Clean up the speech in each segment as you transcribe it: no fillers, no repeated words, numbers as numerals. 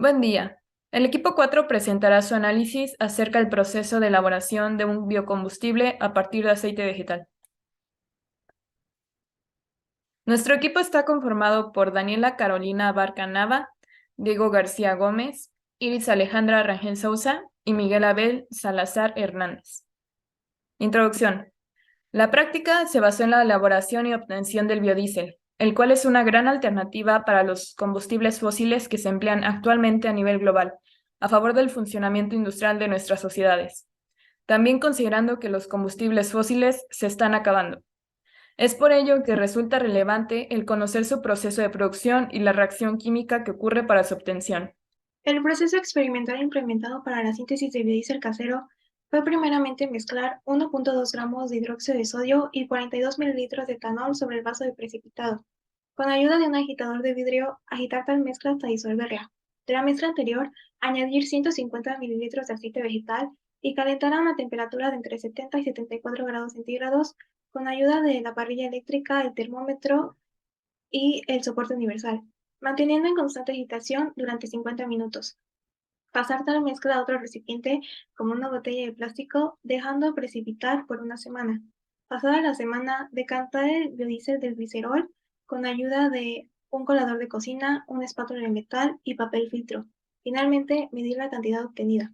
Buen día. El equipo 4 presentará su análisis acerca del proceso de elaboración de un biocombustible a partir de aceite vegetal. Nuestro equipo está conformado por Daniela Carolina Barca Nava, Diego García Gómez, Iris Alejandra Rangel Sousa y Miguel Abel Salazar Hernández. Introducción. La práctica se basó en la elaboración y obtención del biodiesel, el cual es una gran alternativa para los combustibles fósiles que se emplean actualmente a nivel global, a favor del funcionamiento industrial de nuestras sociedades. También considerando que los combustibles fósiles se están acabando. Es por ello que resulta relevante el conocer su proceso de producción y la reacción química que ocurre para su obtención. El proceso experimental implementado para la síntesis de biodiesel casero fue primeramente mezclar 1,2 gramos de hidróxido de sodio y 42 mililitros de etanol sobre el vaso de precipitado. Con ayuda de un agitador de vidrio, agitar tal mezcla hasta disolverla. De la mezcla anterior, añadir 150 mililitros de aceite vegetal y calentar a una temperatura de entre 70 y 74 grados centígrados con ayuda de la parrilla eléctrica, el termómetro y el soporte universal, manteniendo en constante agitación durante 50 minutos. Pasar tal mezcla a otro recipiente como una botella de plástico, dejando precipitar por una semana. Pasada la semana, decantar el biodiesel del glicerol con ayuda de un colador de cocina, una espátula de metal y papel filtro. Finalmente, medir la cantidad obtenida.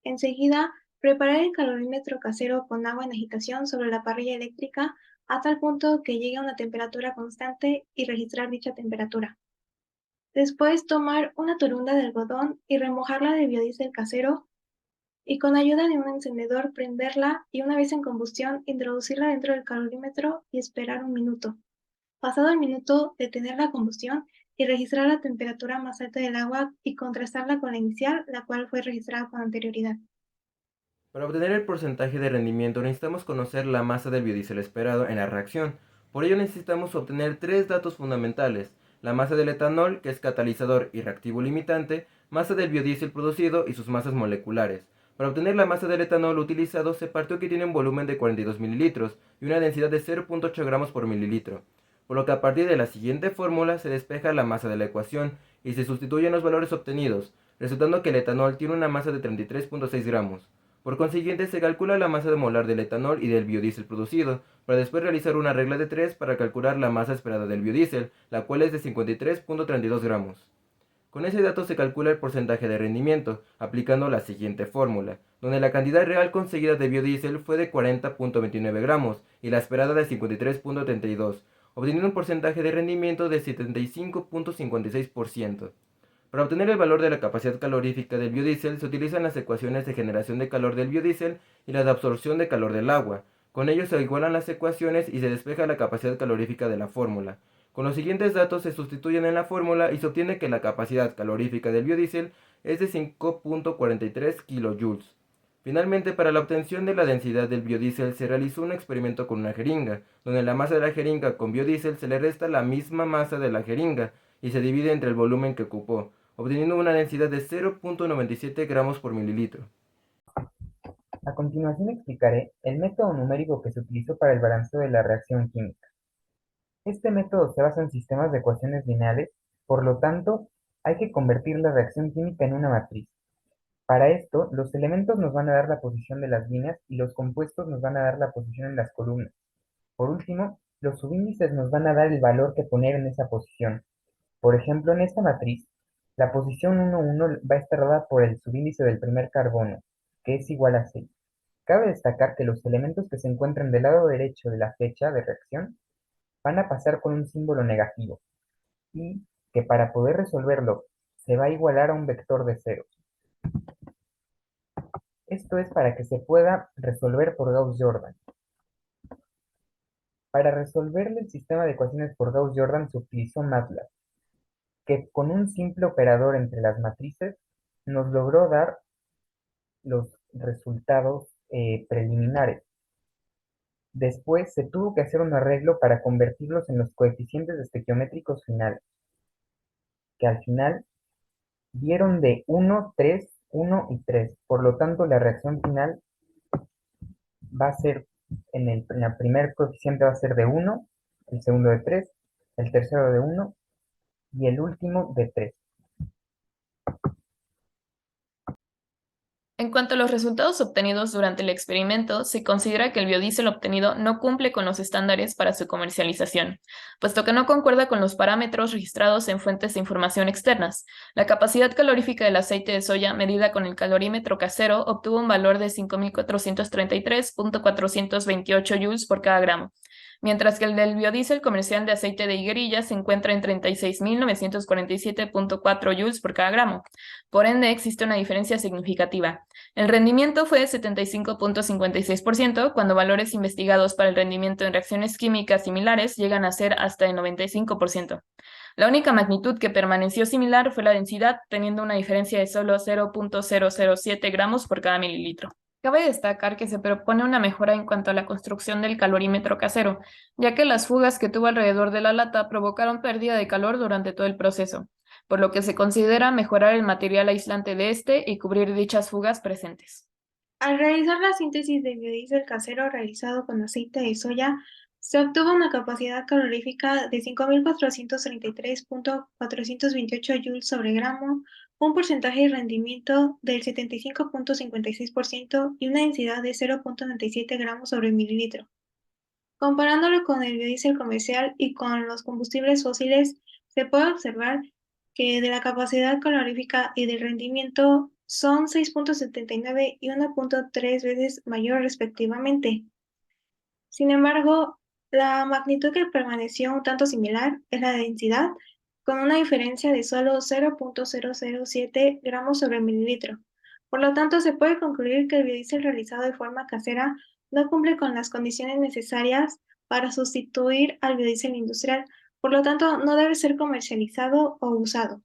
Enseguida, preparar el calorímetro casero con agua en agitación sobre la parrilla eléctrica a tal punto que llegue a una temperatura constante y registrar dicha temperatura. Después tomar una torunda de algodón y remojarla de biodiesel casero y con ayuda de un encendedor prenderla y una vez en combustión introducirla dentro del calorímetro y esperar un minuto. Pasado el minuto, detener la combustión y registrar la temperatura más alta del agua y contrastarla con la inicial, la cual fue registrada con anterioridad. Para obtener el porcentaje de rendimiento necesitamos conocer la masa del biodiesel esperado en la reacción. Por ello necesitamos obtener tres datos fundamentales: la masa del etanol, que es catalizador y reactivo limitante, masa del biodiesel producido y sus masas moleculares. Para obtener la masa del etanol utilizado se partió que tiene un volumen de 42 mililitros y una densidad de 0,8 gramos por mililitro, por lo que a partir de la siguiente fórmula se despeja la masa de la ecuación y se sustituyen los valores obtenidos, resultando que el etanol tiene una masa de 33,6 gramos. Por consiguiente, se calcula la masa molar del etanol y del biodiesel producido, para después realizar una regla de 3 para calcular la masa esperada del biodiesel, la cual es de 53,32 gramos. Con ese dato se calcula el porcentaje de rendimiento, aplicando la siguiente fórmula, donde la cantidad real conseguida de biodiesel fue de 40,29 gramos y la esperada de 53,32, obteniendo un porcentaje de rendimiento de 75,56%. Para obtener el valor de la capacidad calorífica del biodiesel se utilizan las ecuaciones de generación de calor del biodiesel y la de absorción de calor del agua. Con ello se igualan las ecuaciones y se despeja la capacidad calorífica de la fórmula. Con los siguientes datos se sustituyen en la fórmula y se obtiene que la capacidad calorífica del biodiesel es de 5,43 kJ. Finalmente, para la obtención de la densidad del biodiesel se realizó un experimento con una jeringa, donde la masa de la jeringa con biodiesel se le resta la misma masa de la jeringa y se divide entre el volumen que ocupó, obteniendo una densidad de 0,97 gramos por mililitro. A continuación explicaré el método numérico que se utilizó para el balanceo de la reacción química. Este método se basa en sistemas de ecuaciones lineales, por lo tanto, hay que convertir la reacción química en una matriz. Para esto, los elementos nos van a dar la posición de las líneas y los compuestos nos van a dar la posición en las columnas. Por último, los subíndices nos van a dar el valor que poner en esa posición. Por ejemplo, en esta matriz, la posición 1,1 va a estar dada por el subíndice del primer carbono, que es igual a 6. Cabe destacar que los elementos que se encuentran del lado derecho de la flecha de reacción van a pasar con un símbolo negativo y que para poder resolverlo se va a igualar a un vector de ceros. Esto es para que se pueda resolver por Gauss-Jordan. Para resolver el sistema de ecuaciones por Gauss-Jordan se utilizó MATLAB, que con un simple operador entre las matrices nos logró dar los resultados preliminares. Después se tuvo que hacer un arreglo para convertirlos en los coeficientes estequiométricos finales, que al final dieron de 1, 3, 1 y 3. Por lo tanto, la reacción final va a ser, en el primer coeficiente va a ser de 1, el segundo de 3, el tercero de 1 y el último de 3. En cuanto a los resultados obtenidos durante el experimento, se considera que el biodiesel obtenido no cumple con los estándares para su comercialización, puesto que no concuerda con los parámetros registrados en fuentes de información externas. La capacidad calorífica del aceite de soya medida con el calorímetro casero obtuvo un valor de 5.433.428 joules por cada gramo, mientras que el del biodiesel comercial de aceite de higuerilla se encuentra en 36.947.4 joules por cada gramo. Por ende, existe una diferencia significativa. El rendimiento fue de 75.56%, cuando valores investigados para el rendimiento en reacciones químicas similares llegan a ser hasta el 95%. La única magnitud que permaneció similar fue la densidad, teniendo una diferencia de solo 0.007 gramos por cada mililitro. Cabe destacar que se propone una mejora en cuanto a la construcción del calorímetro casero, ya que las fugas que tuvo alrededor de la lata provocaron pérdida de calor durante todo el proceso, por lo que se considera mejorar el material aislante de este y cubrir dichas fugas presentes. Al realizar la síntesis de biodiesel casero realizado con aceite de soya, se obtuvo una capacidad calorífica de 5.433.428 joules sobre gramo, un porcentaje de rendimiento del 75.56% y una densidad de 0.97 gramos sobre mililitro. Comparándolo con el biodiesel comercial y con los combustibles fósiles, se puede observar que de la capacidad calorífica y del rendimiento son 6.79 y 1.3 veces mayor respectivamente. Sin embargo, la magnitud que permaneció un tanto similar es la densidad, con una diferencia de solo 0.007 gramos sobre mililitro. Por lo tanto, se puede concluir que el biodiesel realizado de forma casera no cumple con las condiciones necesarias para sustituir al biodiesel industrial, por lo tanto, no debe ser comercializado o usado.